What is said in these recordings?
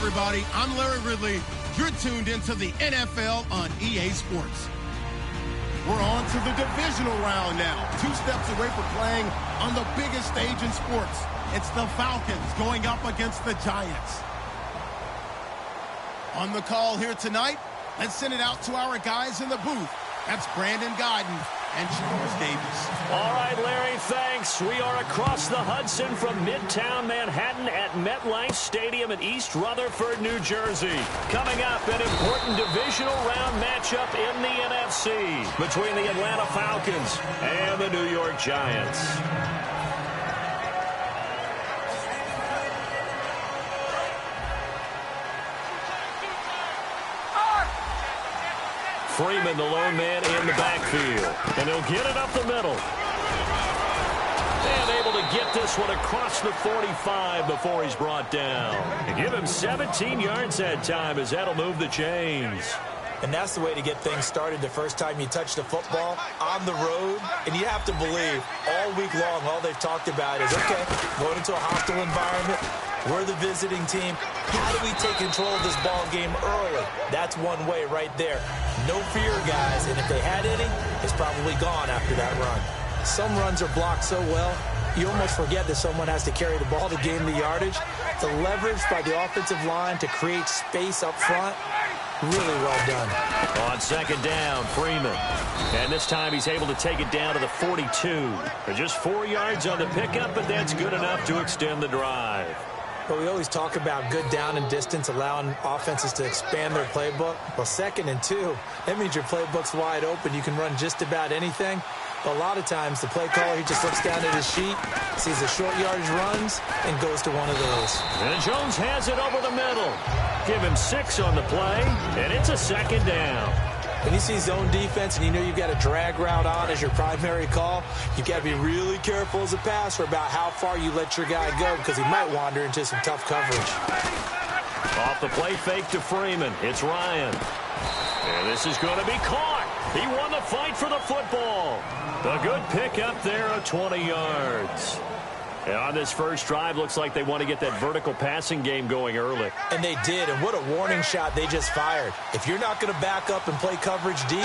everybody. I'm Larry Ridley. You're tuned into the NFL on EA Sports. We're on to the divisional round now. 2 steps away from playing on the biggest stage in sports. It's the Falcons going up against the Giants. On the call here tonight, let's send it out to our guys in the booth. That's Brandon Godden and Charles Davis. All right, Larry, thanks. We are across the Hudson from Midtown Manhattan at MetLife Stadium in East Rutherford, New Jersey. Coming up, an important divisional round matchup in the NFC between the Atlanta Falcons and the New York Giants. Freeman, the lone man in the backfield. And he'll get it up the middle. And able to get this one across the 45 before he's brought down. And give him 17 yards that time as that'll move the chains. And that's the way to get things started the first time you touch the football on the road. And you have to believe all week long, all they've talked about is, okay, going into a hostile environment. We're the visiting team. How do we take control of this ball game early? That's one way right there. No fear, guys. And if they had any, it's probably gone after that run. Some runs are blocked so well, you almost forget that someone has to carry the ball to gain the yardage. The leverage by the offensive line to create space up front, really well done. On second down, Freeman. And this time he's able to take it down to the 42. For just 4 yards on the pickup, but that's good enough to extend the drive. But we always talk about good down and distance, allowing offenses to expand their playbook. Well, 2nd and 2, that means your playbook's wide open. You can run just about anything. But a lot of times, the play caller, he just looks down at his sheet, sees the short yardage runs, and goes to one of those. And Jones has it over the middle. Give him 6 on the play, and it's a 2nd down. When you see zone defense and you know you've got a drag route on as your primary call, you've got to be really careful as a passer about how far you let your guy go because he might wander into some tough coverage. Off the play fake to Freeman. It's Ryan. And this is going to be caught. He won the fight for the football. A good pickup there of 20 yards. And on this first drive, looks like they want to get that vertical passing game going early. And they did, and what a warning shot they just fired. If you're not going to back up and play coverage deep,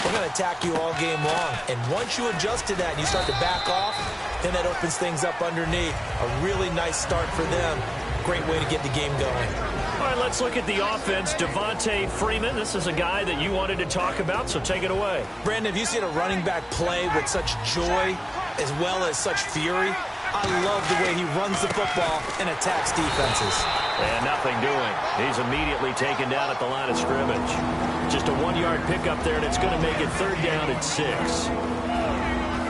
we're going to attack you all game long. And once you adjust to that and you start to back off, then that opens things up underneath. A really nice start for them. Great way to get the game going. All right, let's look at the offense. Devontae Freeman, this is a guy that you wanted to talk about, so take it away. Brandon, have you seen a running back play with such joy as well as such fury? I love the way he runs the football and attacks defenses. And nothing doing. He's immediately taken down at the line of scrimmage. Just a 1-yard pickup there, and it's going to make it 3rd down and 6.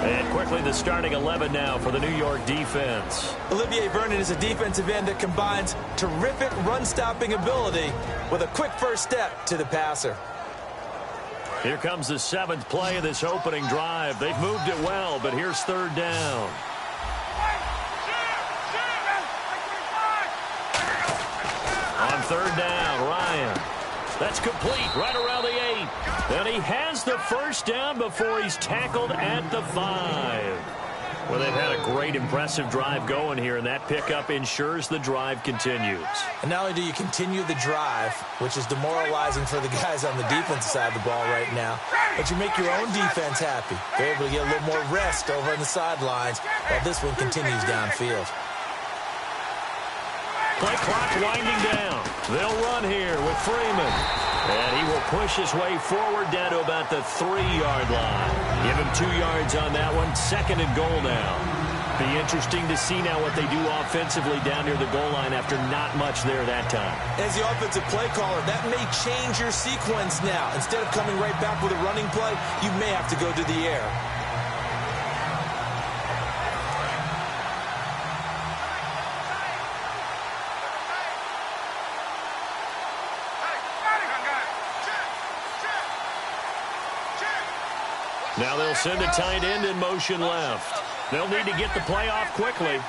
And quickly the starting 11 now for the New York defense. Olivier Vernon is a defensive end that combines terrific run-stopping ability with a quick first step to the passer. Here comes the 7th play of this opening drive. They've moved it well, but here's 3rd down. On 3rd down, Ryan. That's complete right around the 8. And he has the first down before he's tackled at the 5. Well, they've had a great, impressive drive going here, and that pickup ensures the drive continues. And not only do you continue the drive, which is demoralizing for the guys on the defensive side of the ball right now, but you make your own defense happy. They're able to get a little more rest over on the sidelines while this one continues downfield. Play clock winding down. They'll run here with Freeman. And he will push his way forward down to about the 3-yard line. Give him 2 yards on that one. 2nd and goal now. Be interesting to see now what they do offensively down near the goal line after not much there that time. As the offensive play caller, that may change your sequence now. Instead of coming right back with a running play, you may have to go to the air. Now they'll send a tight end in motion left. They'll need to get the play off quickly.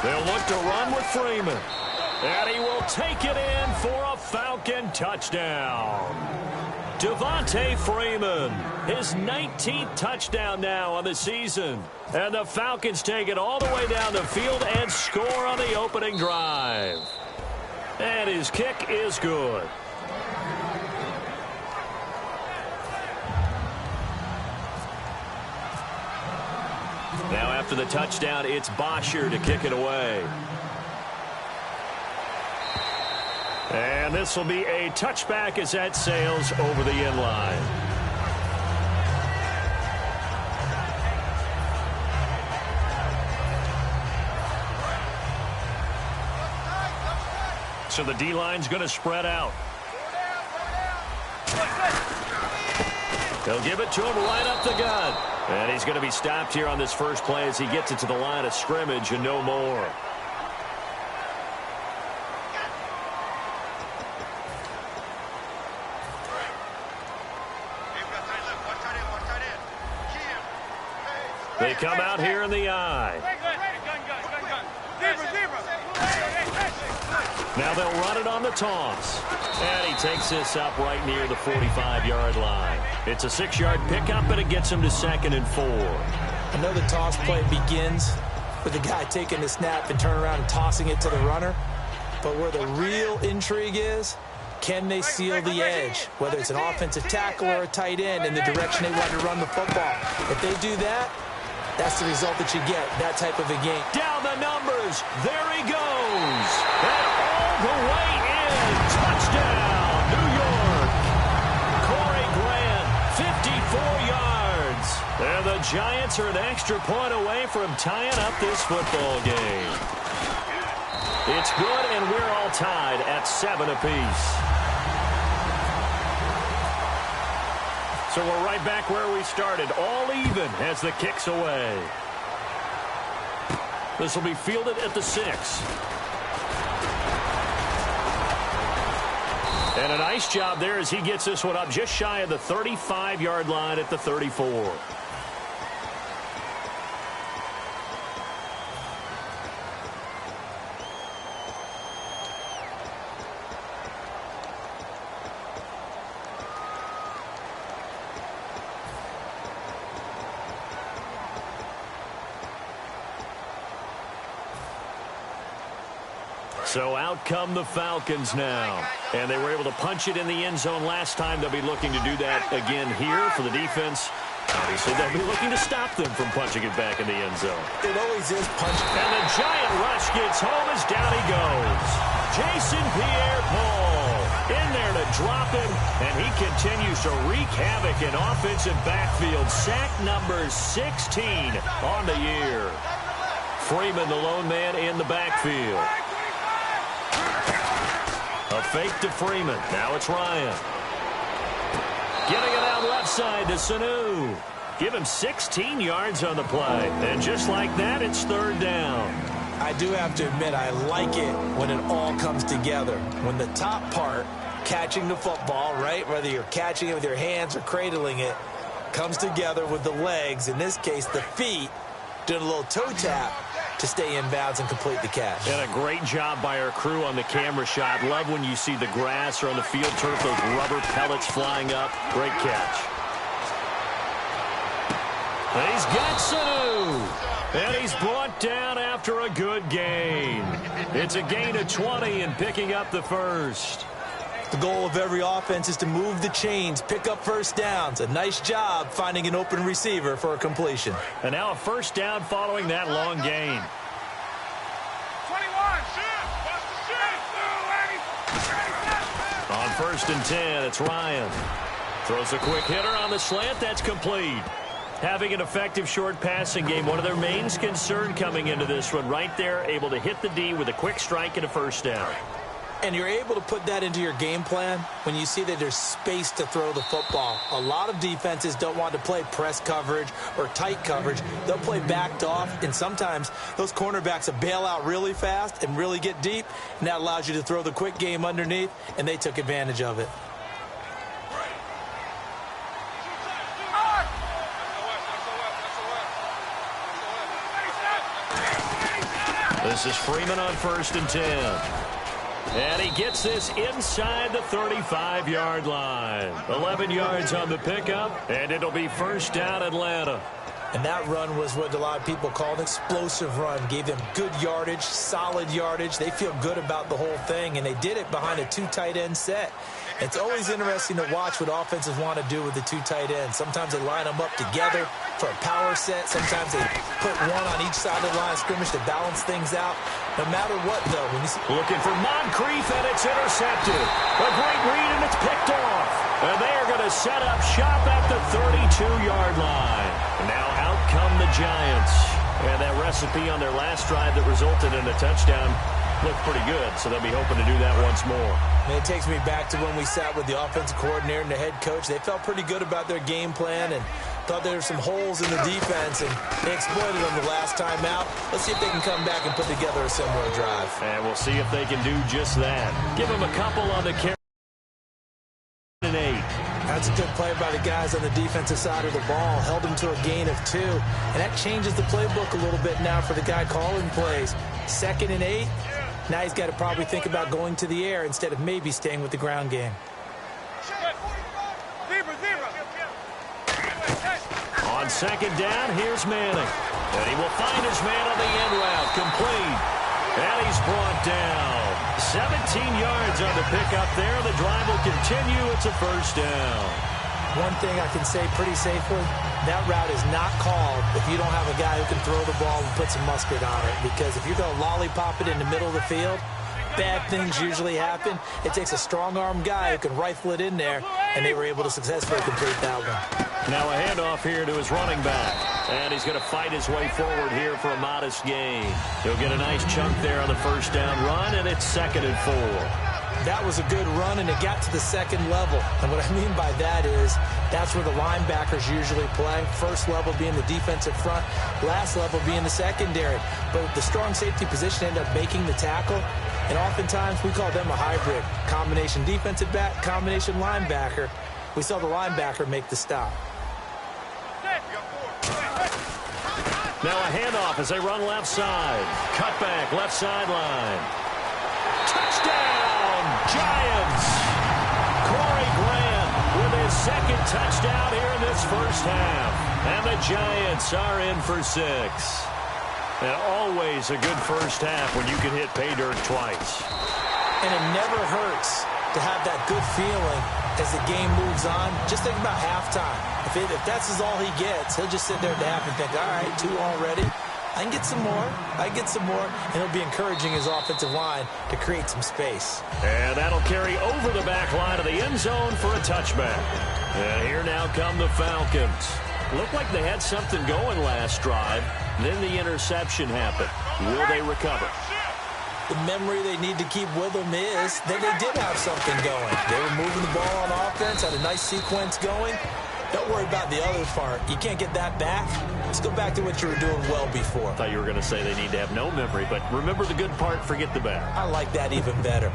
They'll look to run with Freeman. And he will take it in for a Falcon touchdown. Devontae Freeman, his 19th touchdown now on the season. And the Falcons take it all the way down the field and score on the opening drive. his kick is good. Now after the touchdown, it's Bosher to kick it away. And this will be a touchback as that sails over the end line. So the D-line's going to spread out. They'll give it to him right up the gut. And he's going to be stopped here on this first play as he gets it to the line of scrimmage and no more. They come out here in the I. Now they'll run it on the toss. And he takes this up right near the 45-yard line. It's a 6-yard pickup, and it gets him to 2nd and 4. I know the toss play begins with the guy taking the snap and turning around and tossing it to the runner. But where the real intrigue is, can they seal the edge, whether it's an offensive tackle or a tight end, in the direction they want to run the football? If they do that, that's the result that you get, that type of a game. Down the numbers. There he goes. And all the way in. Touchdown, New York. Corey Grant, 54 yards. And the Giants are an extra point away from tying up this football game. It's good, and we're all tied at 7 apiece. So we're right back where we started, all even as the kick's away. This will be fielded at the 6. And a nice job there as he gets this one up just shy of the 35-yard line at the 34. So out come the Falcons now. And they were able to punch it in the end zone last time. They'll be looking to do that again here for the defense. Obviously, they'll be looking to stop them from punching it back in the end zone. It always is punching. And the giant rush gets home as down he goes. Jason Pierre-Paul in there to drop him. And he continues to wreak havoc in offensive backfield. Sack number 16 on the year. Freeman, the lone man in the backfield. A fake to Freeman. Now it's Ryan. Getting it out left side to Sanu. Give him 16 yards on the play. And just like that, it's 3rd down. I do have to admit, I like it when it all comes together. When the top part, catching the football, right, whether you're catching it with your hands or cradling it, comes together with the legs, in this case the feet, doing a little toe tap to stay in bounds and complete the catch. And a great job by our crew on the camera shot. Love when you see the grass or on the field turf, those rubber pellets flying up. Great catch. And he's got Sanu. And he's brought down after a good gain. It's a gain of 20 and picking up the first. The goal of every offense is to move the chains, pick up first downs. A nice job finding an open receiver for a completion. And now a first down following that long gain. 21. On 1st and 10, it's Ryan. Throws a quick hitter on the slant. That's complete. Having an effective short passing game, one of their main concern coming into this one. Right there, able to hit the D with a quick strike and a first down. And you're able to put that into your game plan when you see that there's space to throw the football. A lot of defenses don't want to play press coverage or tight coverage. They'll play backed off, and sometimes those cornerbacks will bail out really fast and really get deep, and that allows you to throw the quick game underneath, and they took advantage of it. This is Freeman on 1st and 10. And he gets this inside the 35-yard line. 11 yards on the pickup, and it'll be first down Atlanta. And that run was what a lot of people call an explosive run. Gave them good yardage, solid yardage. They feel good about the whole thing, and they did it behind a 2 tight end set. It's always interesting to watch what offenses want to do with the 2 tight ends. Sometimes they line them up together for a power set. Sometimes they put one on each side of the line of scrimmage to balance things out. No matter what, though, when you see... Looking for Moncrief, and it's intercepted. A great read, and it's picked off. And they are going to set up shop at the 32-yard line. And now out come the Giants. And that recipe on their last drive that resulted in a touchdown looked pretty good, so they'll be hoping to do that once more. And it takes me back to when we sat with the offensive coordinator and the head coach. They felt pretty good about their game plan and thought there were some holes in the defense, and they exploited them the last time out. Let's see if they can come back and put together a similar drive. And we'll see if they can do just that. Give them a couple on the carry. 8. That's a good play by the guys on the defensive side of the ball. Held them to a gain of 2. And that changes the playbook a little bit now for the guy calling plays. 2nd and 8. Now he's got to probably think about going to the air instead of maybe staying with the ground game. On 2nd down, here's Manning. And he will find his man on the end route. Complete. And he's brought down. 17 yards on the pickup there. The drive will continue. It's a first down. One thing I can say pretty safely, that route is not called if you don't have a guy who can throw the ball and put some mustard on it. Because if you're going to lollipop it in the middle of the field, bad things usually happen. It takes a strong-arm guy who can rifle it in there, and they were able to successfully complete that one. Now a handoff here to his running back. And he's going to fight his way forward here for a modest gain. He'll get a nice chunk there on the first down run, and it's 2nd and 4. That was a good run, and it got to the 2nd level. And what I mean by that is that's where the linebackers usually play. First level being the defensive front, last level being the secondary. But the strong safety position ended up making the tackle, and oftentimes we call them a hybrid. Combination defensive back, combination linebacker. We saw the linebacker make the stop. Now a handoff as they run left side. Cutback, left sideline. Touchdown, Giants! Corey Grant with his 2nd touchdown here in this first half. And the Giants are in for 6. And always a good first half when you can hit pay dirt twice. And it never hurts to have that good feeling as the game moves on. Just think about halftime. If that's all he gets, he'll just sit there at the half and think, all right, 2 already. I can get some more. I can get some more. And he'll be encouraging his offensive line to create some space. And that'll carry over the back line of the end zone for a touchback. And here now come the Falcons. Looked like they had something going last drive. Then the interception happened. Will they recover? The memory they need to keep with them is that they did have something going. They were moving the ball on offense, had a nice sequence going. Don't worry about the other part. You can't get that back. Let's go back to what you were doing well before. I thought you were going to say they need to have no memory, but remember the good part, forget the bad. I like that even better.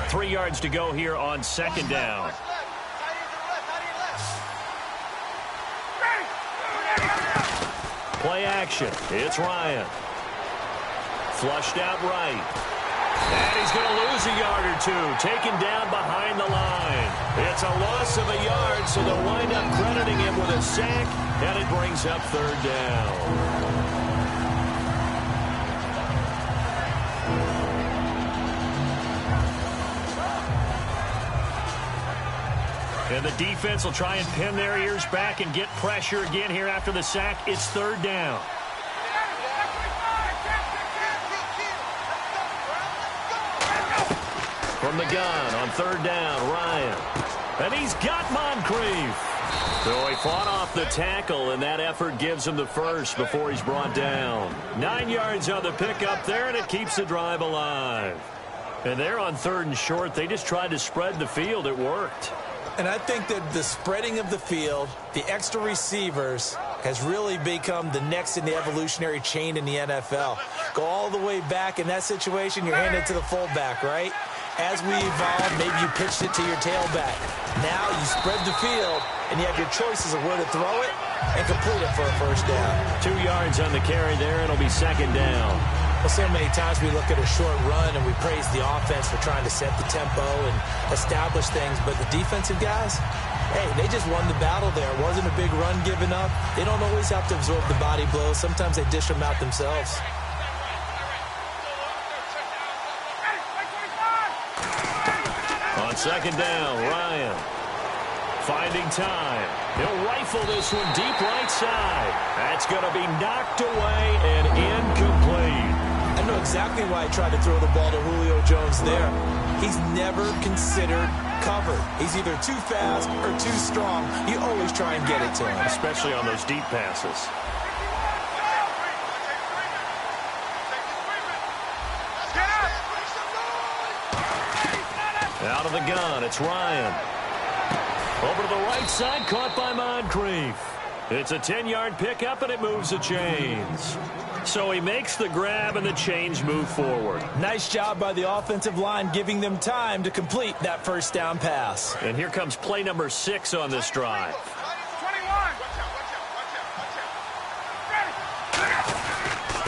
Three yards to go here on 2nd down. Play action. It's Ryan. Flushed out right. And he's going to lose a yard or 2. Taken down behind the line. It's a loss of a yard, so they'll wind up crediting him with a sack, and it brings up 3rd down. And the defense will try and pin their ears back and get pressure again here after the sack. It's 3rd down. From the gun on 3rd down, Ryan. And he's got Moncrief. So he fought off the tackle, and that effort gives him the first before he's brought down. 9 yards on the pickup there, and it keeps the drive alive. And they're on 3rd and short. They just tried to spread the field. It worked. And I think that the spreading of the field, the extra receivers, has really become the next in the evolutionary chain in the NFL. Go all the way back in that situation, you're handed to the fullback, right? As we evolve, maybe you pitched it to your tailback. Now you spread the field, and you have your choices of where to throw it and complete it for a first down. 2 yards on the carry there. It'll be second down. Well, so many times we look at a short run and we praise the offense for trying to set the tempo and establish things, but the defensive guys, hey, they just won the battle there. It wasn't a big run given up. They don't always have to absorb the body blows. Sometimes they dish them out themselves. On second down, Ryan finding time. He'll rifle this one deep right side. That's going to be knocked away and incomplete. I know exactly why he tried to throw the ball to Julio Jones there. He's never considered covered. He's either too fast or too strong. You always try and get it to him. Especially on those deep passes. Out of the gun, it's Ryan. Over to the right side, caught by Moncrief. It's a 10-yard pickup, and it moves the chains. So he makes the grab, and the chains move forward. Nice job by the offensive line, giving them time to complete that first down pass. And here comes play number 6 on this drive.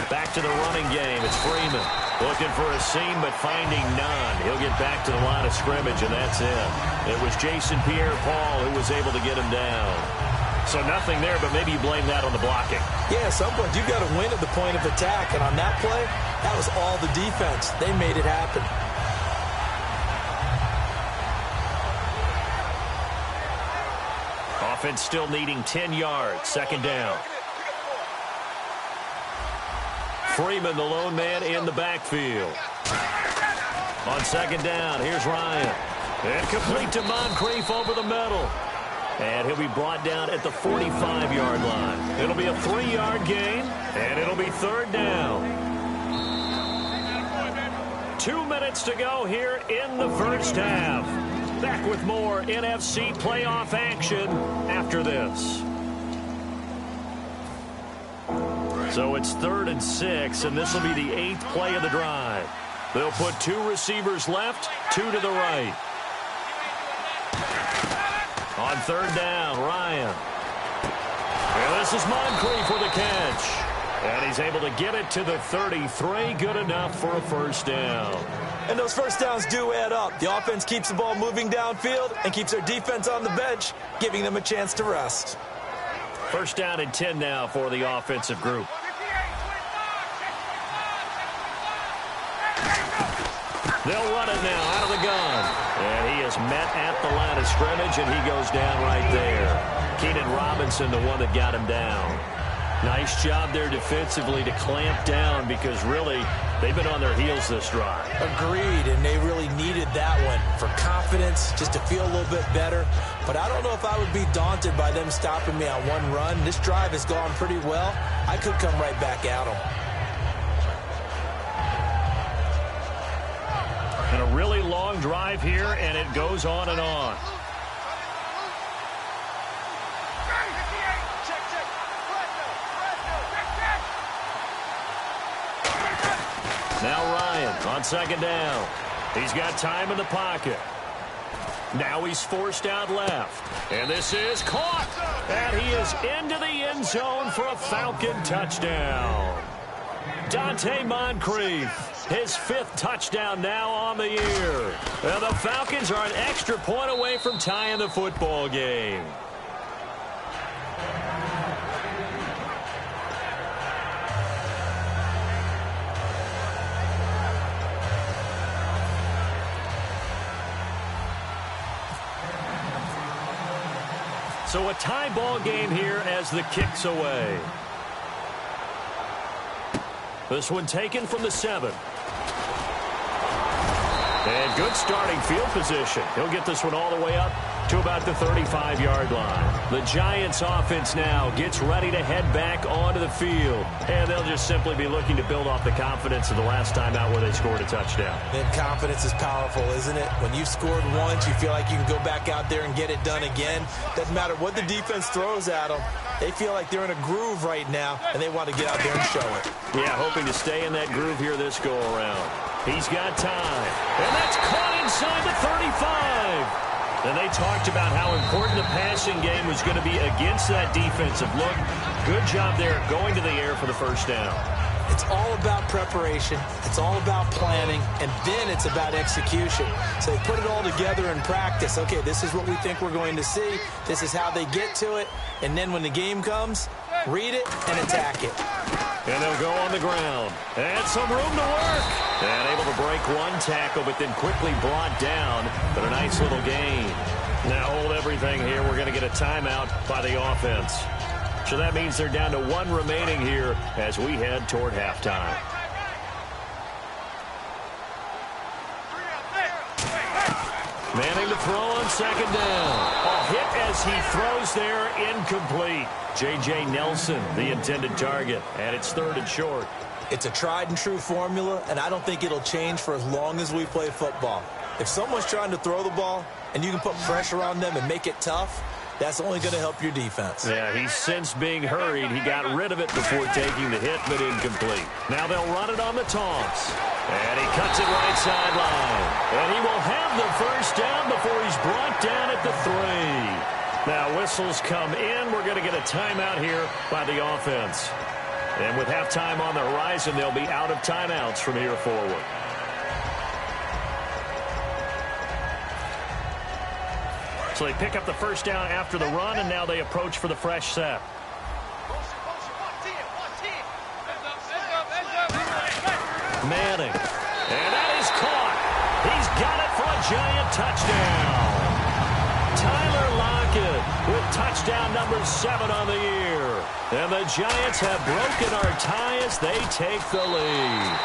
Back to the running game. It's Freeman. Looking for a seam, but finding none. He'll get back to the line of scrimmage, and that's it. It was Jason Pierre-Paul who was able to get him down. So nothing there, but maybe you blame that on the blocking. Yeah, at some point, you've got to win at the point of attack. And on that play, that was all the defense. They made it happen. Offense still needing 10 yards. Second down. Freeman, the lone man in the backfield. On second down, here's Ryan. And complete to Moncrief over the middle. And he'll be brought down at the 45-yard line. It'll be a 3-yard gain, and it'll be third down. 2 minutes to go here in the first half. Back with more NFC playoff action after this. So it's 3rd and 6, and this will be the 8th play of the drive. They'll put 2 receivers left, 2 to the right. On third down, Ryan. And this is Moncrief with a catch. And he's able to get it to the 33. Good enough for a first down. And those first downs do add up. The offense keeps the ball moving downfield and keeps their defense on the bench, giving them a chance to rest. First down and 10 now for the offensive group. They'll run it now out of the gun. And he is met at the line of scrimmage, and he goes down right there. Keenan Robinson, the one that got him down. Nice job there defensively to clamp down because really they've been on their heels this drive. Agreed, and they really needed that one for confidence, just to feel a little bit better. But I don't know if I would be daunted by them stopping me on one run. This drive has gone pretty well. I could come right back at them. And a really long drive here, and it goes on and on. Now Ryan on second down. He's got time in the pocket. Now he's forced out left. And this is caught. And he is into the end zone for a Falcon touchdown. Dante Moncrief, his 5th touchdown now on the year. And the Falcons are an extra point away from tying the football game. So a tie ball game here as the kick's away. This one taken from the 7. And good starting field position. He'll get this one all the way up to about the 35-yard line. The Giants offense now gets ready to head back onto the field. And they'll just simply be looking to build off the confidence of the last time out where they scored a touchdown. And confidence is powerful, isn't it? When you've scored once, you feel like you can go back out there and get it done again. Doesn't matter what the defense throws at them. They feel like they're in a groove right now, and they want to get out there and show it. Yeah, hoping to stay in that groove here this go-around. He's got time. And that's caught inside the 35. And they talked about how important the passing game was going to be against that defensive look. Good job there going to the air for the first down. It's all about preparation. It's all about planning. And then it's about execution. So they put it all together in practice. Okay, this is what we think we're going to see. This is how they get to it. And then when the game comes, read it and attack it. And they'll go on the ground. And some room to work. And able to break one tackle, but then quickly brought down. But a nice little gain. Now hold everything here. We're going to get a timeout by the offense. So that means they're down to one remaining here as we head toward halftime. Manning to throw on second down. A hit as he throws there, incomplete. J.J. Nelson, the intended target, and it's 3rd and short. It's a tried-and-true formula, and I don't think it'll change for as long as we play football. If someone's trying to throw the ball and you can put pressure on them and make it tough, that's only going to help your defense. Yeah, he's since being hurried. He got rid of it before taking the hit, but incomplete. Now they'll run it on the taunts. And he cuts it right sideline. And he will have the first down before he's brought down at the 3. Now whistles come in. We're going to get a timeout here by the offense. And with halftime on the horizon, they'll be out of timeouts from here forward. So they pick up the first down after the run, and now they approach for the fresh set. Manning. And that is caught. He's got it for a giant touchdown. Tyler Lockett with touchdown number 7 on the year. And the Giants have broken our tie as they take the lead.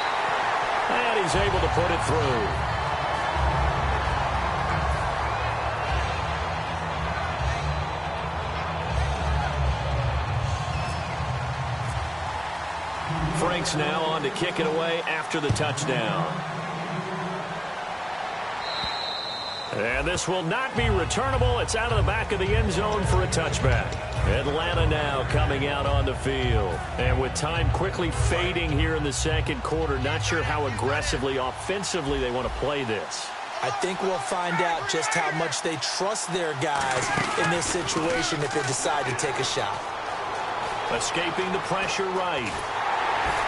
And he's able to put it through. Frank's now on to kick it away after the touchdown. And this will not be returnable. It's out of the back of the end zone for a touchback. Atlanta now coming out on the field. And with time quickly fading here in the second quarter, not sure how aggressively, offensively they want to play this. I think we'll find out just how much they trust their guys in this situation if they decide to take a shot. Escaping the pressure right.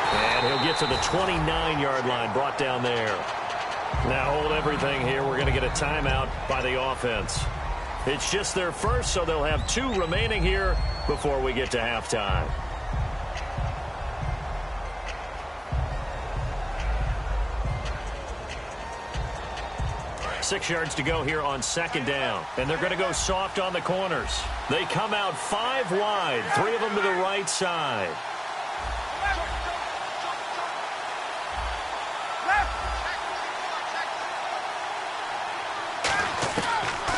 And he'll get to the 29-yard line, brought down there. Now hold everything here. We're going to get a timeout by the offense. It's just their first, so they'll have 2 remaining here before we get to halftime. Six yards to go here on second down. And they're going to go soft on the corners. They come out 5 wide, 3 of them to the right side.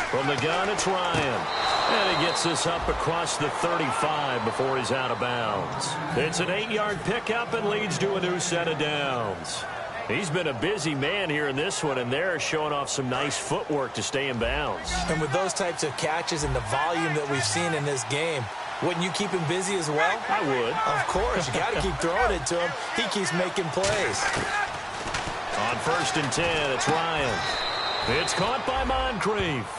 From the gun, it's Ryan. And he gets this up across the 35 before he's out of bounds. It's an 8-yard pickup and leads to a new set of downs. He's been a busy man here in this one, and they're showing off some nice footwork to stay in bounds. And with those types of catches and the volume that we've seen in this game, wouldn't you keep him busy as well? I would. Of course. You got to keep throwing it to him. He keeps making plays. On 1st and 10, it's Ryan. It's caught by Moncrief.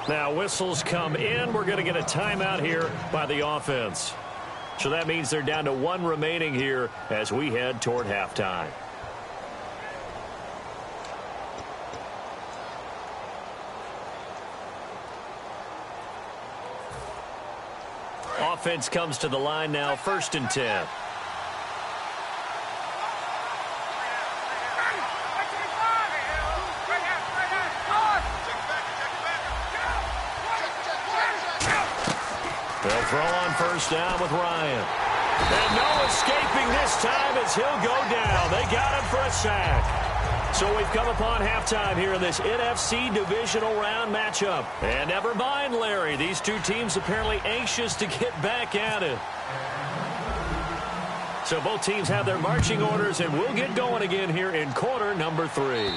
Now whistles come in. We're going to get a timeout here by the offense. So that means they're down to 1 remaining here as we head toward halftime. Offense comes to the line now, 1st and 10. They'll throw on 1st down with Ryan. And no escaping this time as he'll go down. They got him for a sack. So we've come upon halftime here in this NFC divisional round matchup. And never mind, Larry, these 2 teams apparently anxious to get back at it. So both teams have their marching orders, and we'll get going again here in quarter number 3.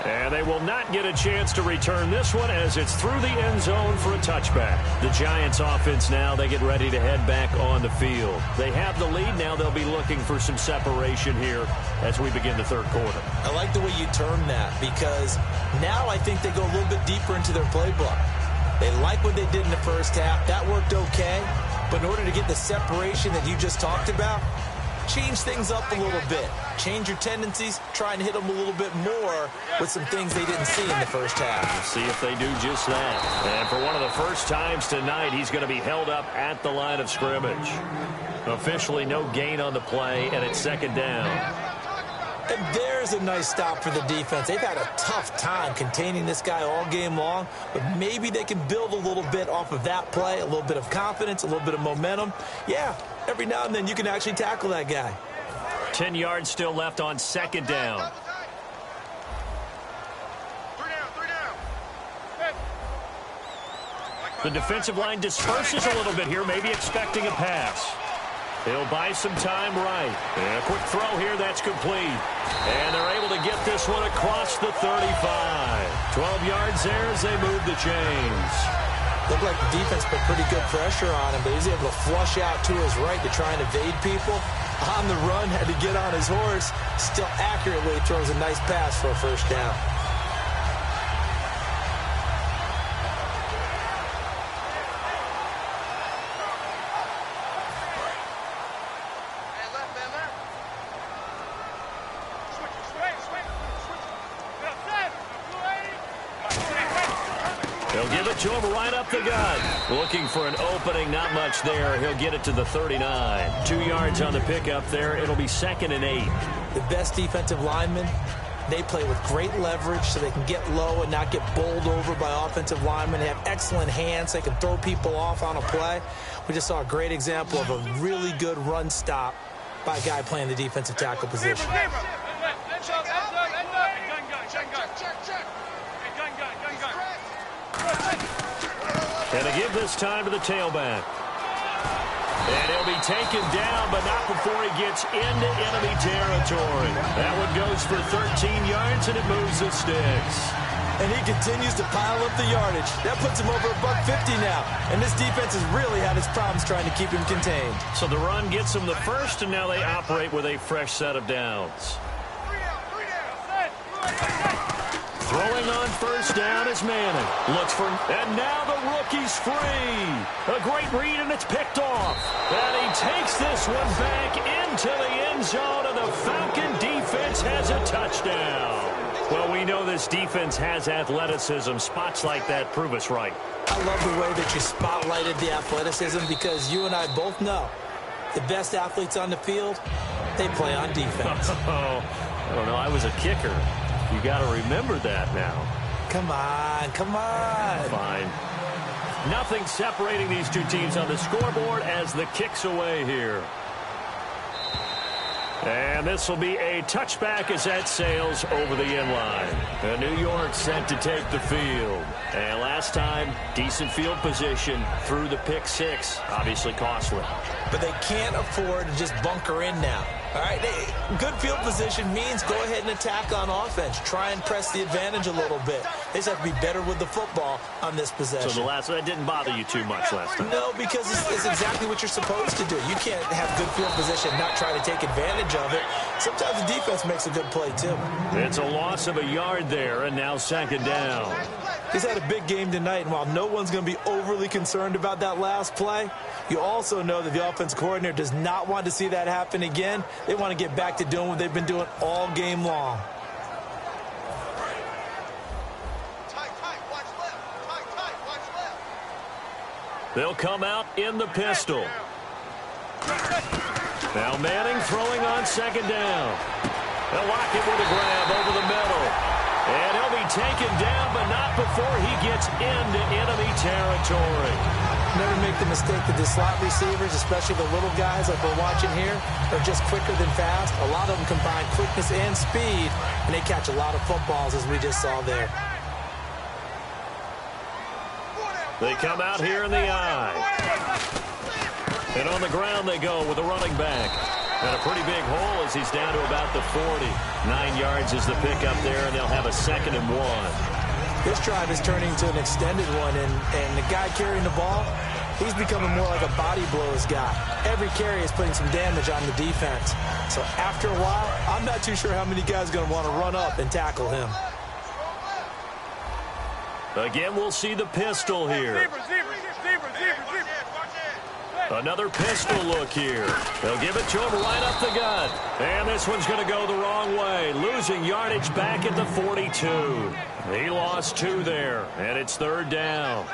And they will not get a chance to return this one as it's through the end zone for a touchback. The Giants offense now, they get ready to head back on the field. They have the lead. Now they'll be looking for some separation here as we begin the third quarter. I like the way you term that because now I think they go a little bit deeper into their playbook. They like what they did in the first half. That worked okay. But in order to get the separation that you just talked about, change things up a little bit. Change your tendencies. Try and hit them a little bit more with some things they didn't see in the first half. We'll see if they do just that. And for one of the first times tonight, he's going to be held up at the line of scrimmage. Officially no gain on the play, and it's second down. And there's a nice stop for the defense. They've had a tough time containing this guy all game long, but maybe they can build a little bit off of that play, a little bit of confidence, a little bit of momentum. Yeah, every now and then you can actually tackle that guy. 10 yards still left on second down. The defensive line disperses a little bit here, maybe expecting a pass. He'll buy some time right. And a quick throw here, that's complete. And they're able to get this one across the 35. 12 yards there as they move the chains. Looked like the defense put pretty good pressure on him, but he's able to flush out to his right to try and evade people. On the run, had to get on his horse. Still accurately throws a nice pass for a first down. He'll give it to him right up the gut. Looking for an opening, not much there. He'll get it to the 39. 2 yards on the pickup there. It'll be 2nd and 8. The best defensive linemen, they play with great leverage so they can get low and not get bowled over by offensive linemen. They have excellent hands. They can throw people off on a play. We just saw a great example of a really good run stop by a guy playing the defensive tackle position. And they give this time to the tailback. And he'll be taken down, but not before he gets into enemy territory. That one goes for 13 yards, and it moves the sticks. And he continues to pile up the yardage. That puts him over $150 now. And this defense has really had its problems trying to keep him contained. So the run gets them the first, and now they operate with a fresh set of downs. Throwing on first down is Manning. Looks for, and now the rookie's free. A great read, and it's picked off. And he takes this one back into the end zone, and the Falcon defense has a touchdown. Well, we know this defense has athleticism. Spots like that prove us right. I love the way that you spotlighted the athleticism because you and I both know the best athletes on the field, they play on defense. Oh, I don't know. I was a kicker. You got to remember that now. Come on, come on. Fine. Nothing separating these two teams on the scoreboard as the kick's away here. And this will be a touchback as that sails over the end line. New York set to take the field. And last time, decent field position through the pick six. Obviously costly. But they can't afford to just bunker in now. All right, good field position means go ahead and attack on offense. Try and press the advantage a little bit. They just have to be better with the football on this possession. So that didn't bother you too much last time? No, because it's exactly what you're supposed to do. You can't have good field position and not try to take advantage of it. Sometimes the defense makes a good play, too. It's a loss of a yard there, and now second down. He's had a big game tonight, and while no one's going to be overly concerned about that last play, you also know that the offense coordinator does not want to see that happen again. They want to get back to doing what they've been doing all game long. They'll come out in the pistol. Now Manning throwing on second down. They'll lock it with a grab over the middle. And he'll be taken down, but not before he gets into enemy territory. Never make the mistake that the slot receivers, especially the little guys like we're watching here, are just quicker than fast. A lot of them combine quickness and speed, and they catch a lot of footballs, as we just saw there. They come out here in the eye. And on the ground they go with a running back. And a pretty big hole as he's down to about the 40. 9 yards is the pickup there, and they'll have a 2nd and 1. This drive is turning into an extended one, and the guy carrying the ball, he's becoming more like a body blows guy. Every carry is putting some damage on the defense. So after a while, I'm not too sure how many guys are going to want to run up and tackle him. Again, we'll see the pistol here. Another pistol look here. They'll give it to him right up the gut. And this one's going to go the wrong way. Losing yardage back at the 42. He lost 2 there, and it's 3rd down.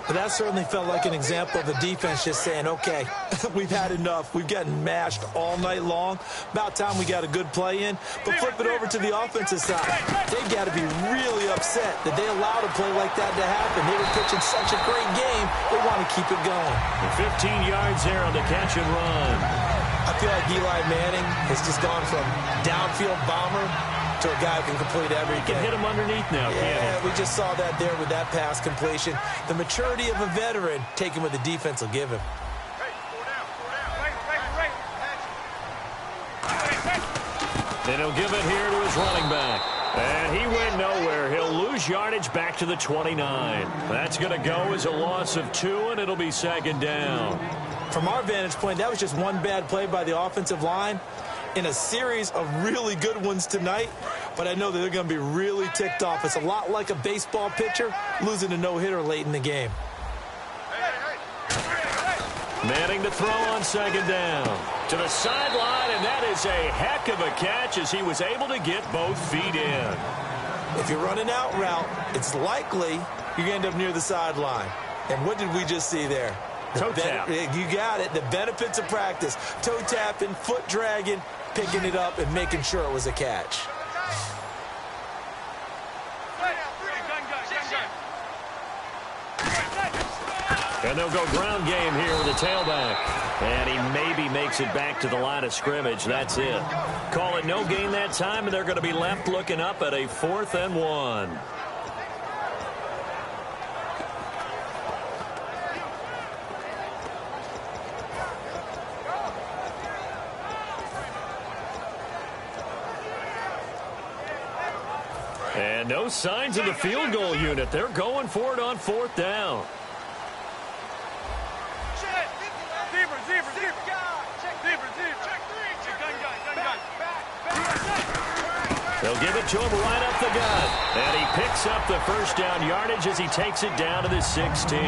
But that certainly felt like an example of the defense just saying, okay, we've had enough. We've gotten mashed all night long. About time we got a good play in. But flip it over to the offensive side. They've got to be really upset that they allowed a play like that to happen. They were pitching such a great game, they want to keep it going. 15 yards there on the catch and run. I feel like Eli Manning has just gone from downfield bomber to a guy who can complete everything. He can hit him underneath now, can't he? We just saw that there with that pass completion. The maturity of a veteran taking what the defense will give him. And he'll give it here to his running back. And he went nowhere. He'll lose yardage back to the 29. That's going to go as a loss of 2, and it'll be 2nd down. From our vantage point, that was just one bad play by the offensive line in a series of really good ones tonight, but I know that they're going to be really ticked off. It's a lot like a baseball pitcher losing a no-hitter late in the game. Manning to throw on 2nd down. To the sideline, and that is a heck of a catch as he was able to get both feet in. If you're running out route, it's likely you're going to end up near the sideline. And what did we just see there? Toe tap. You got it. The benefits of practice. Toe tapping, foot dragging, picking it up, and making sure it was a catch. And they'll go ground game here with the tailback. And he maybe makes it back to the line of scrimmage. That's it. Call it no gain that time, and they're going to be left looking up at a 4th and 1. And no signs of the field goal unit. They're going for it on 4th down. They'll give it to him right up the gut. And he picks up the 1st down yardage as he takes it down to the 16.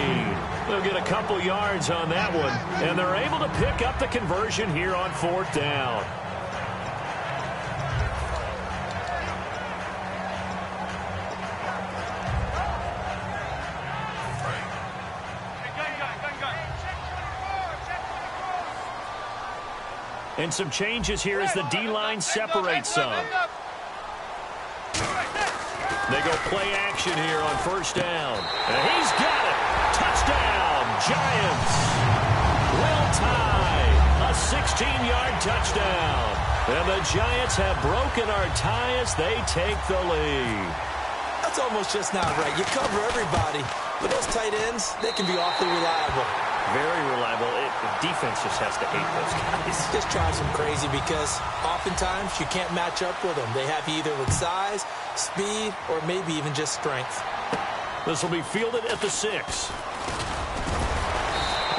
They'll get a couple yards on that one. And they're able to pick up the conversion here on 4th down. And some changes here as the D-line separates some. They go play action here on 1st down. And he's got it. Touchdown, Giants. Will tie. A 16-yard touchdown. And the Giants have broken our tie as they take the lead. That's almost just not right. You cover everybody, but those tight ends, they can be awfully reliable. Very reliable. The defense just has to hate those guys. Just drives them crazy because oftentimes you can't match up with them. They have you either with size, speed, or maybe even just strength. This will be fielded at the 6.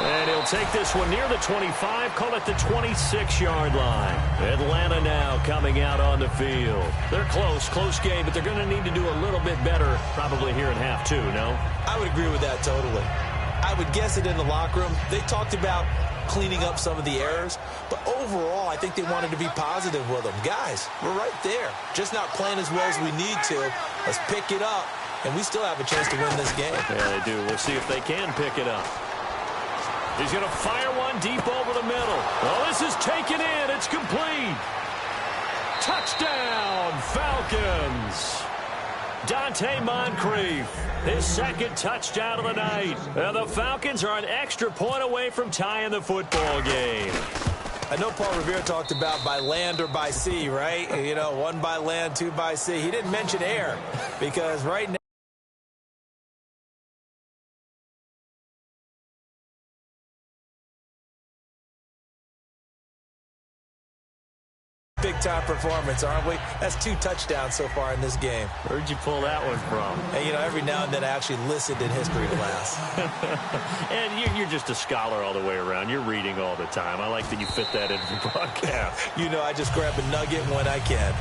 And he'll take this one near the 25, call it the 26-yard line. Atlanta now coming out on the field. They're close game, but they're going to need to do a little bit better probably here in half 2, no? I would agree with that totally. I would guess it in the locker room. They talked about cleaning up some of the errors, but overall, I think they wanted to be positive with them. Guys, we're right there. Just not playing as well as we need to. Let's pick it up, and we still have a chance to win this game. Yeah, they do. We'll see if they can pick it up. He's going to fire one deep over the middle. Oh, this is taken in. It's complete. Touchdown, Falcons. Dante Moncrief, his 2nd touchdown of the night. And the Falcons are an extra point away from tying the football game. I know Paul Revere talked about by land or by sea, right? You know, 1 by land, 2 by sea. He didn't mention air because right now, big-time performance, aren't we? That's 2 touchdowns so far in this game. Where'd you pull that one from? And, you know, every now and then I actually listened in history class. And you're just a scholar all the way around. You're reading all the time. I like that you fit that into the broadcast. You know, I just grab a nugget when I can.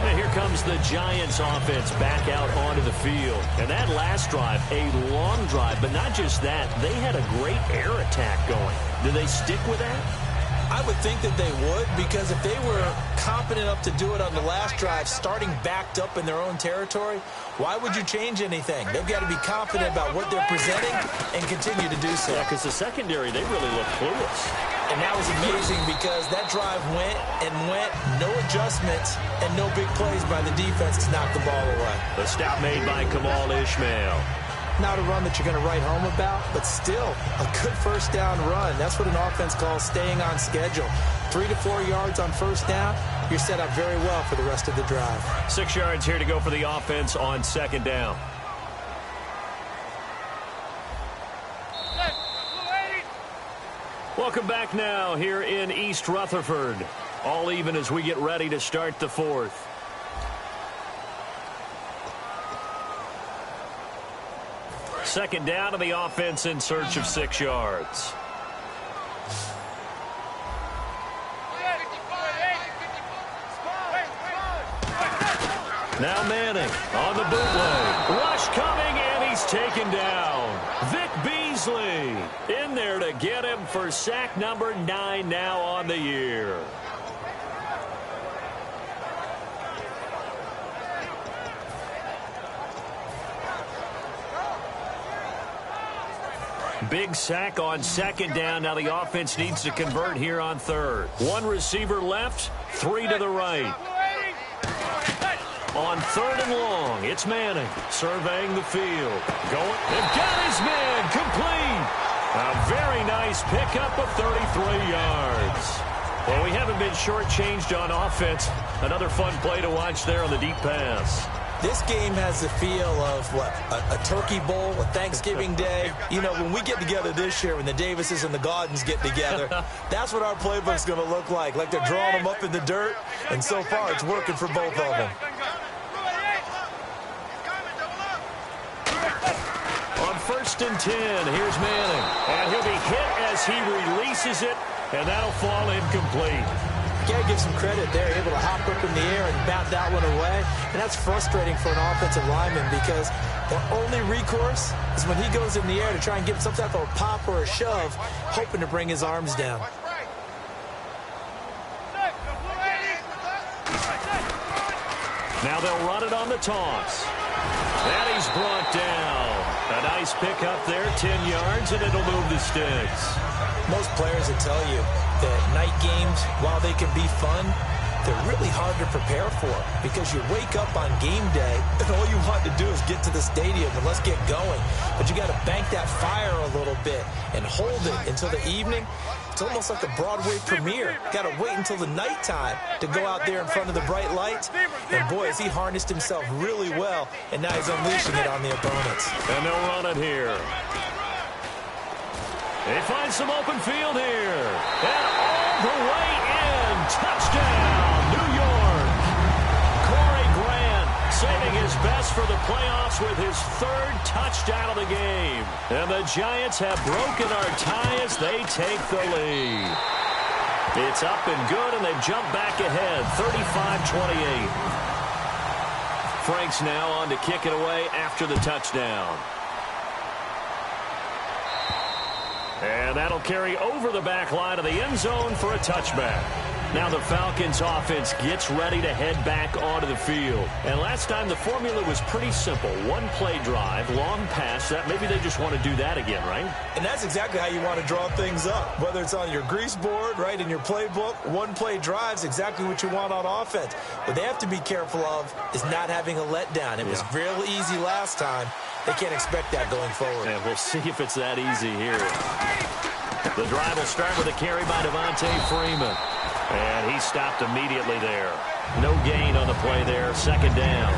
And here comes the Giants offense back out onto the field. And that last drive, a long drive, but not just that. They had a great air attack going. Do they stick with that? I would think that they would, because if they were competent enough to do it on the last drive, starting backed up in their own territory, why would you change anything? They've got to be confident about what they're presenting and continue to do so. Yeah, because the secondary, they really look clueless. And that was amazing because that drive went and went, no adjustments, and no big plays by the defense to knock the ball away. The stop made by Kamal Ishmael. Not a run that you're going to write home about, but still a good first down run. That's what an offense calls staying on schedule. 3 to 4 yards on first down, you're set up very well for the rest of the drive. 6 yards here to go for the offense on second down. Welcome back now here in East Rutherford. All even as we get ready to start the fourth. Second down to the offense in search of 6 yards. Now Manning on the bootleg. Rush coming, and he's taken down. Vic Beasley in there to get him for sack number 9 now on the year. Big sack on second down. Now the offense needs to convert here on third. 1 receiver left, 3 to the right. On third and long, it's Manning surveying the field. Going, they've got his man complete. A very nice pickup of 33 yards. Well, we haven't been shortchanged on offense. Another fun play to watch there on the deep pass. This game has the feel of, what, a turkey bowl, a Thanksgiving day. You know, when we get together this year, when the Davises and the Gaudens get together, that's what our playbook's going to look like they're drawing them up in the dirt, and so far it's working for both of them. On first and 10, here's Manning. And he'll be hit as he releases it, and that'll fall incomplete. Got to give some credit there, able to hop up in the air and bat that one away. And that's frustrating for an offensive lineman because their only recourse is when he goes in the air to try and give some type of a pop or a shove, hoping to bring his arms down. Now they'll run it on the toss. And he's brought down. A nice pickup there, 10 yards, and it'll move the sticks. Most players will tell you that night games, while they can be fun, they're really hard to prepare for because you wake up on game day and all you want to do is get to the stadium and let's get going. But you got to bank that fire a little bit and hold it until the evening. It's almost like a Broadway premiere. Got to wait until the nighttime to go out there in front of the bright lights. And boy, has he harnessed himself really well, and now he's unleashing it on the opponents. And they'll run it here. They find some open field here. And all the way in. Touchdown, New York. Corey Grant saving his best for the playoffs with his 3rd touchdown of the game. And the Giants have broken our tie as they take the lead. It's up and good, and they've jumped back ahead, 35-28. Franks now on to kick it away after the touchdown. And that'll carry over the back line of the end zone for a touchback. Now the Falcons offense gets ready to head back onto the field. And last time the formula was pretty simple. 1 play drive, long pass. That maybe they just want to do that again, right? And that's exactly how you want to draw things up. Whether it's on your grease board, right, in your playbook, 1 play drive is exactly what you want on offense. What they have to be careful of is not having a letdown. It was real easy last time. They can't expect that going forward. And we'll see if it's that easy here. The drive will start with a carry by Devontae Freeman. And he stopped immediately there. No gain on the play there. Second down.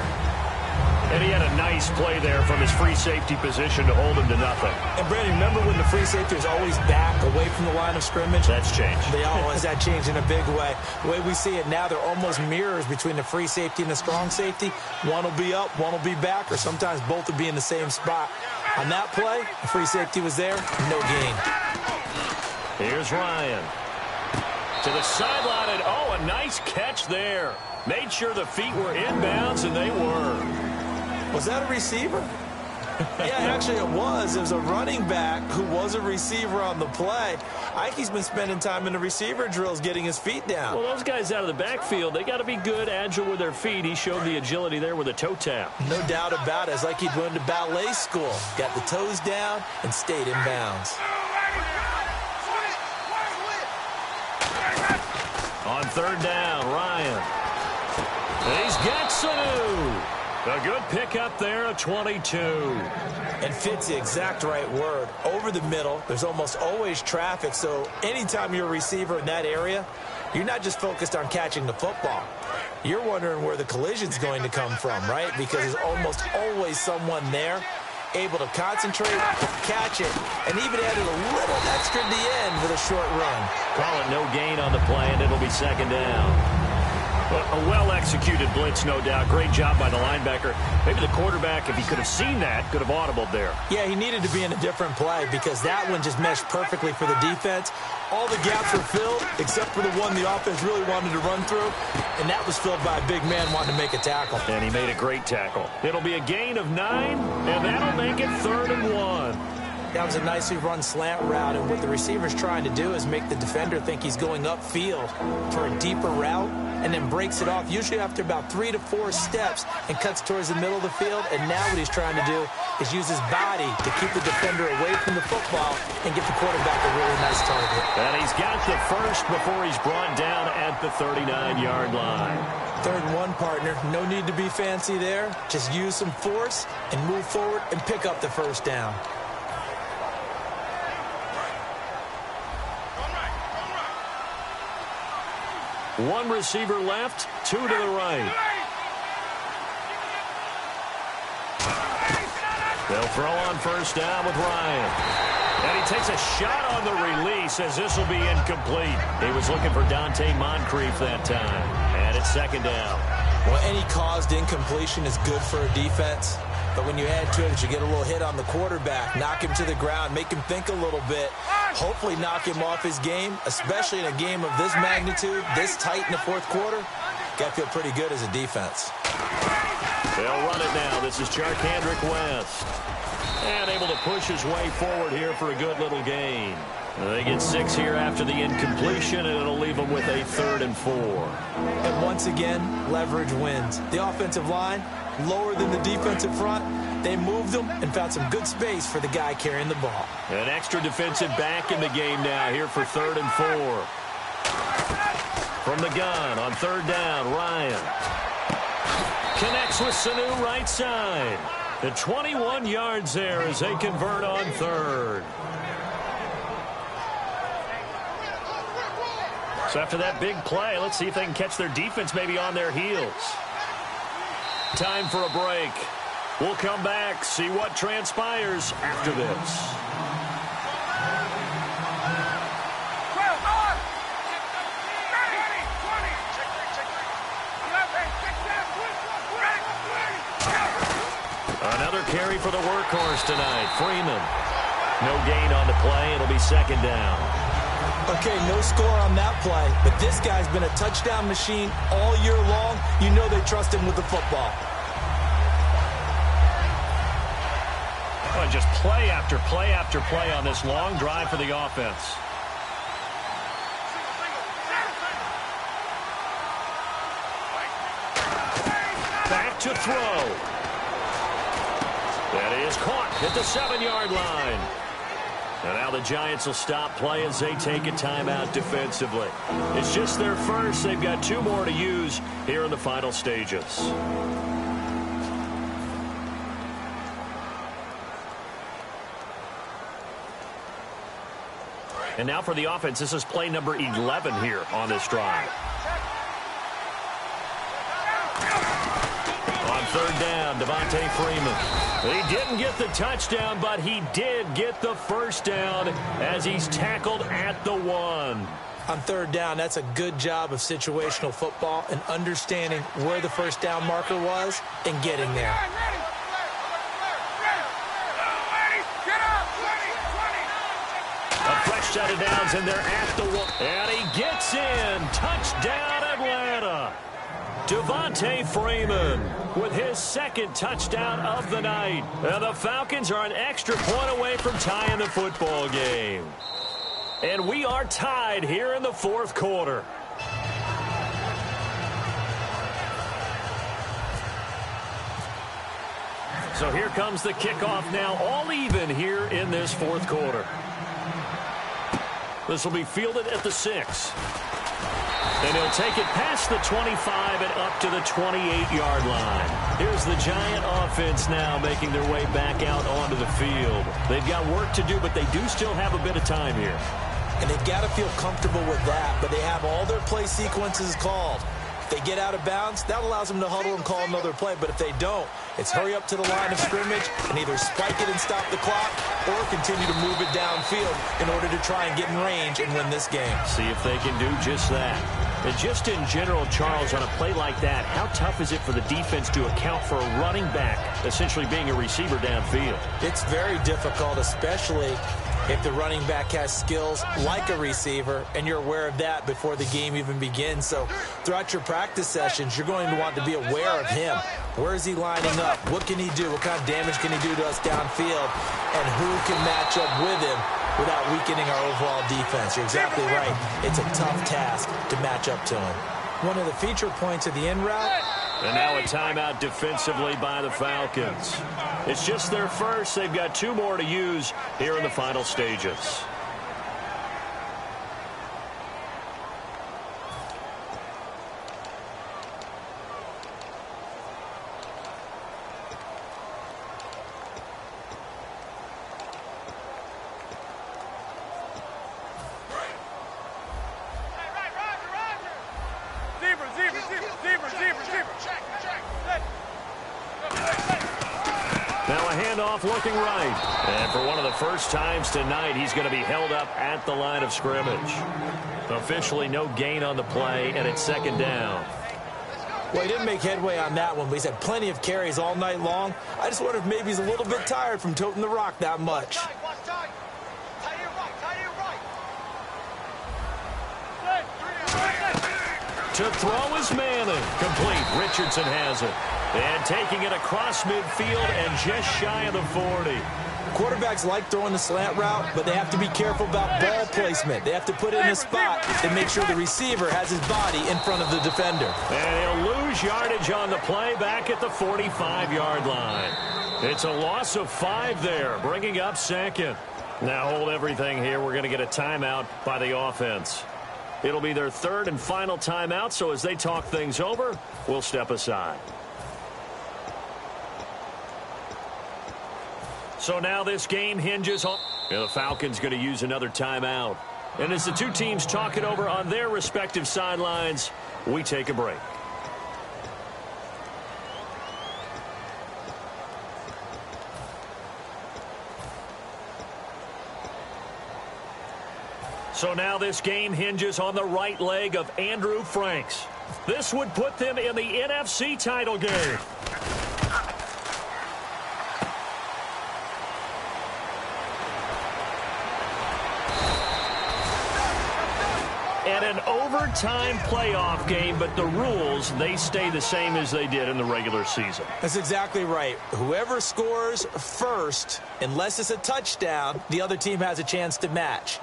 And he had a nice play there from his free safety position to hold him to nothing. And, Brandon, remember when the free safety was always back away from the line of scrimmage. That's changed. They always that changed in a big way. The way we see it now, they're almost mirrors between the free safety and the strong safety. One will be up, one will be back, or sometimes both will be in the same spot. On that play, the free safety was there, no gain. Here's Ryan. To the sideline, and oh, a nice catch there. Made sure the feet were inbounds, and they were. Was that a receiver? Yeah, actually it was. It was a running back who was a receiver on the play. Ike's been spending time in the receiver drills getting his feet down. Well, those guys out of the backfield, they got to be good, agile with their feet. He showed the agility there with a toe tap. No doubt about it. It's like he'd went to ballet school. Got the toes down and stayed in bounds. On third down, Ryan. He's got Sanu. A good pickup there at 22. And fits the exact right word. Over the middle, there's almost always traffic, so anytime you're a receiver in that area, you're not just focused on catching the football. You're wondering where the collision's going to come from, right? Because there's almost always someone there able to concentrate, catch it, and even added a little extra at the end with a short run. Call it no gain on the play, and it'll be second down. A well-executed blitz, no doubt. Great job by the linebacker. Maybe the quarterback, if he could have seen that, could have audibled there. Yeah, he needed to be in a different play because that one just meshed perfectly for the defense. All the gaps were filled except for the one the offense really wanted to run through, and that was filled by a big man wanting to make a tackle. And he made a great tackle. It'll be a gain of 9, and that'll make it 3rd and 1. That was a nicely run slant route, and what the receiver's trying to do is make the defender think he's going upfield for a deeper route, and then breaks it off, usually after about 3 to 4 steps, and cuts towards the middle of the field. And now what he's trying to do is use his body to keep the defender away from the football and get the quarterback a really nice target. And he's got the first before he's brought down at the 39-yard line. 3rd and 1, partner. No need to be fancy there. Just use some force and move forward and pick up the first down. One receiver left, 2 to the right. They'll throw on first down with Ryan. And he takes a shot on the release as this will be incomplete. He was looking for Dante Moncrief that time. And it's second down. Well, any caused incompletion is good for a defense. But when you add to it, you get a little hit on the quarterback, knock him to the ground, make him think a little bit, hopefully knock him off his game, especially in a game of this magnitude, this tight in the 4th quarter. Got to feel pretty good as a defense. They'll run it now. This is Charkandrick West. And able to push his way forward here for a good little gain. They get 6 here after the incompletion, and it'll leave them with a 3rd and 4. And once again, leverage wins. The offensive line, lower than the defensive front. They moved them and found some good space for the guy carrying the ball. An extra defensive back in the game now here for 3rd and 4. From the gun on 3rd down, Ryan. Connects with Sanu right side. The 21 yards there as they convert on 3rd. So after that big play, let's see if they can catch their defense maybe on their heels. Time for a break. We'll come back, see what transpires after this. Another carry for the workhorse tonight, Freeman. No gain on the play. It'll be second down. Okay, no score on that play, but this guy's been a touchdown machine all year long. You know they trust him with the football. Oh, just play after play after play on this long drive for the offense. Back to throw. That is caught at the 7-yard line. And now the Giants will stop play as they take a timeout defensively. It's just their first. They've got 2 more to use here in the final stages. And now for the offense, this is play number 11 here on this drive. On third down, Devontae Freeman. He didn't get the touchdown, but he did get the first down as he's tackled at the 1. On third down, that's a good job of situational football and understanding where the first down marker was and getting there. A fresh set of downs, and they're at the 1. And he gets in. Touchdown, Atlanta. Devontae Freeman with his second touchdown of the night. And the Falcons are an extra point away from tying the football game. And we are tied here in the fourth quarter. So here comes the kickoff now, all even here in this fourth quarter. This will be fielded at the 6. And he'll take it past the 25 and up to the 28-yard line. Here's the Giant offense now making their way back out onto the field. They've got work to do, but they do still have a bit of time here. And they've got to feel comfortable with that, but they have all their play sequences called. If they get out of bounds, that allows them to huddle and call another play. But if they don't, it's hurry up to the line of scrimmage and either spike it and stop the clock or continue to move it downfield in order to try and get in range and win this game. See if they can do just that. And just in general, Charles, on a play like that, how tough is it for the defense to account for a running back essentially being a receiver downfield? It's very difficult, especially if the running back has skills like a receiver, and you're aware of that before the game even begins. So throughout your practice sessions, you're going to want to be aware of him. Where is he lining up? What can he do? What kind of damage can he do to us downfield? And who can match up with him without weakening our overall defense? You're exactly right. It's a tough task to match up to him. One of the feature points of the in route. And now a timeout defensively by the Falcons. It's just their first. They've got 2 more to use here in the final stages. Now a handoff looking right. And for one of the first times tonight, he's going to be held up at the line of scrimmage. Officially no gain on the play, and it's second down. Well, he didn't make headway on that one, but he's had plenty of carries all night long. I just wonder if maybe he's a little bit tired from toting the rock that much. To throw is Manning. Complete. Richardson has it. And taking it across midfield and just shy of the 40. Quarterbacks like throwing the slant route, but they have to be careful about ball placement. They have to put it in a spot and make sure the receiver has his body in front of the defender. And he'll lose yardage on the play back at the 45-yard line. It's a loss of 5 there, bringing up second. Now hold everything here. We're going to get a timeout by the offense. It'll be their third and final timeout, so as they talk things over, we'll step aside. So now this game hinges on... The Falcons going to use another timeout. And as the two teams talk it over on their respective sidelines, we take a break. So now this game hinges on the right leg of Andrew Franks. This would put them in the NFC title game. And an overtime playoff game, but the rules, they stay the same as they did in the regular season. That's exactly right. Whoever scores first, unless it's a touchdown, the other team has a chance to match.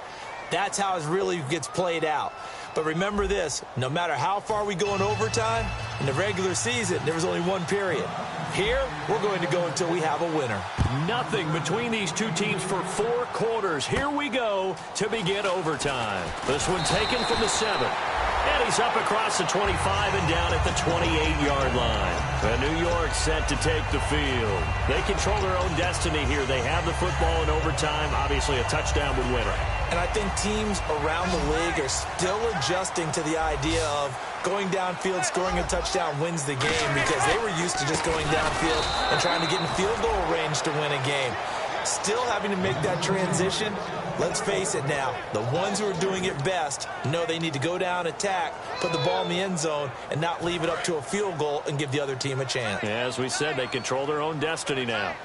That's how it really gets played out. But remember this, no matter how far we go in overtime, in the regular season, there was only one period. Here, we're going to go until we have a winner. Nothing between these two teams for 4 quarters. Here we go to begin overtime. This one taken from the 7. And he's up across the 25 and down at the 28-yard line. And New York set to take the field. They control their own destiny here. They have the football in overtime. Obviously, a touchdown would win it. And I think teams around the league are still adjusting to the idea of going downfield, scoring a touchdown wins the game, because they were used to just going downfield and trying to get in field goal range to win a game. Still having to make that transition. Let's face it now, the ones who are doing it best know they need to go down, attack, put the ball in the end zone, and not leave it up to a field goal and give the other team a chance. As we said, they control their own destiny now.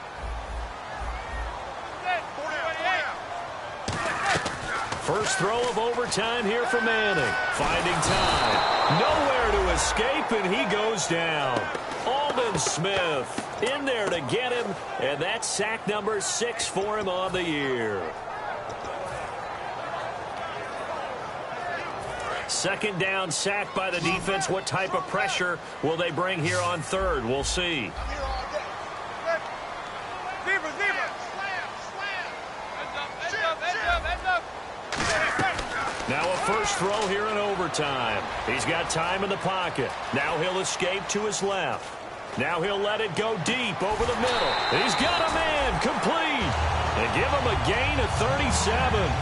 First throw of overtime here for Manning. Finding time. Nowhere to escape, and he goes down. Aldon Smith in there to get him, and that's sack number 6 for him on the year. Second down, sack by the defense. What type of pressure will they bring here on third? We'll see. Now a first throw here in overtime. He's got time in the pocket. Now he'll escape to his left. Now he'll let it go deep over the middle. He's got a man complete. And give him a gain of 37.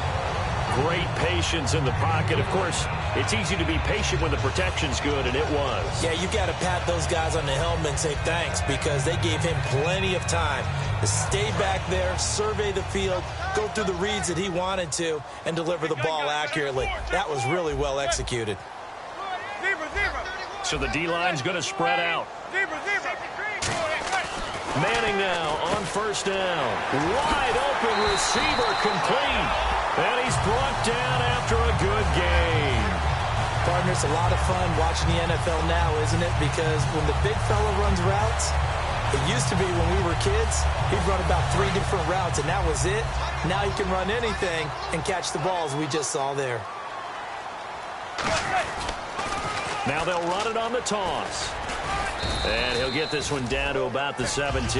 Great patience in the pocket. Of course, it's easy to be patient when the protection's good, and it was. Yeah, you got to pat those guys on the helmet and say thanks, because they gave him plenty of time to stay back there, survey the field, go through the reads that he wanted to, and deliver the ball accurately. That was really well executed. So the D-line's going to spread out. Manning now on first down. Wide open receiver complete. And he's brought down after a good game. Partner, it's a lot of fun watching the NFL now, isn't it? Because when the big fella runs routes, it used to be when we were kids, he'd run about 3 different routes, and that was it. Now he can run anything and catch the balls we just saw there. Now they'll run it on the toss. And he'll get this one down to about the 17.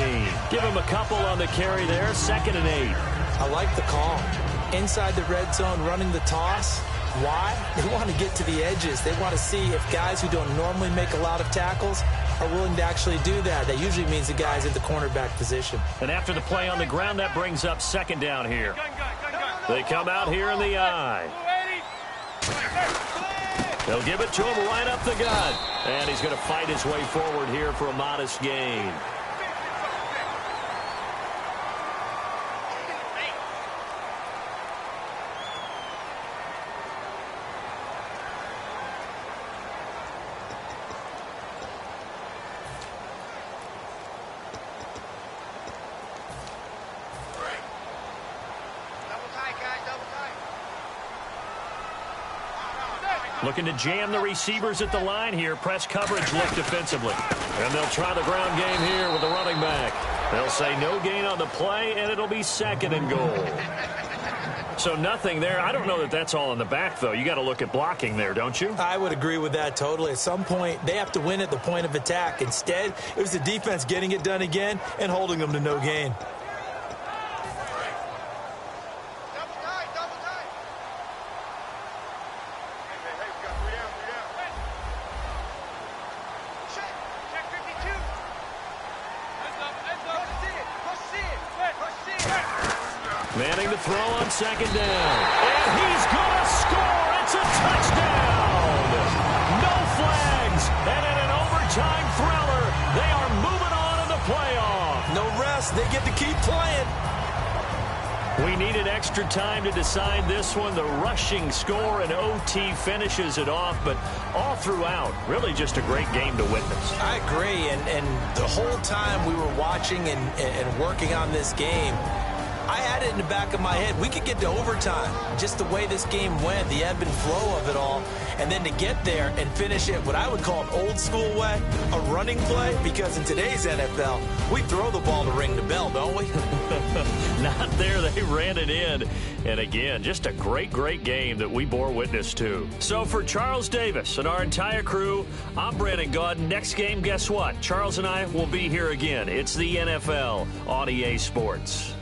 Give him a couple on the carry there, 2nd and 8. I like the call. Inside the red zone, running the toss. Why? They want to get to the edges. They want to see if guys who don't normally make a lot of tackles are willing to actually do that. That usually means the guy's in the cornerback position. And after the play on the ground, that brings up 2nd down here. They come out here in the eye. They'll give it to him right up the gut. And he's going to fight his way forward here for a modest gain. Looking to jam the receivers at the line here. Press coverage look defensively. And they'll try the ground game here with the running back. They'll say no gain on the play, and it'll be 2nd and goal. So nothing there. I don't know that that's all in the back, though. You got to look at blocking there, don't you? I would agree with that totally. At some point, they have to win at the point of attack. Instead, it was the defense getting it done again and holding them to no gain. Manning to throw on 2nd down. And he's going to score. It's a touchdown. No flags. And in an overtime thriller, they are moving on in the playoff. No rest. They get to keep playing. We needed extra time to decide this one. The rushing score and OT finishes it off, but all throughout, really just a great game to witness. I agree, and the whole time we were watching and working on this game, I had it in the back of my head. We could get to overtime. Just the way this game went, the ebb and flow of it all. And then to get there and finish it what I would call an old school way, a running play, because in today's NFL, we throw the ball to ring the bell, don't we? Not there. They ran it in. And again, just a great, great game that we bore witness to. So for Charles Davis and our entire crew, I'm Brandon Gaudin. Next game, guess what? Charles and I will be here again. It's the NFL on EA Sports.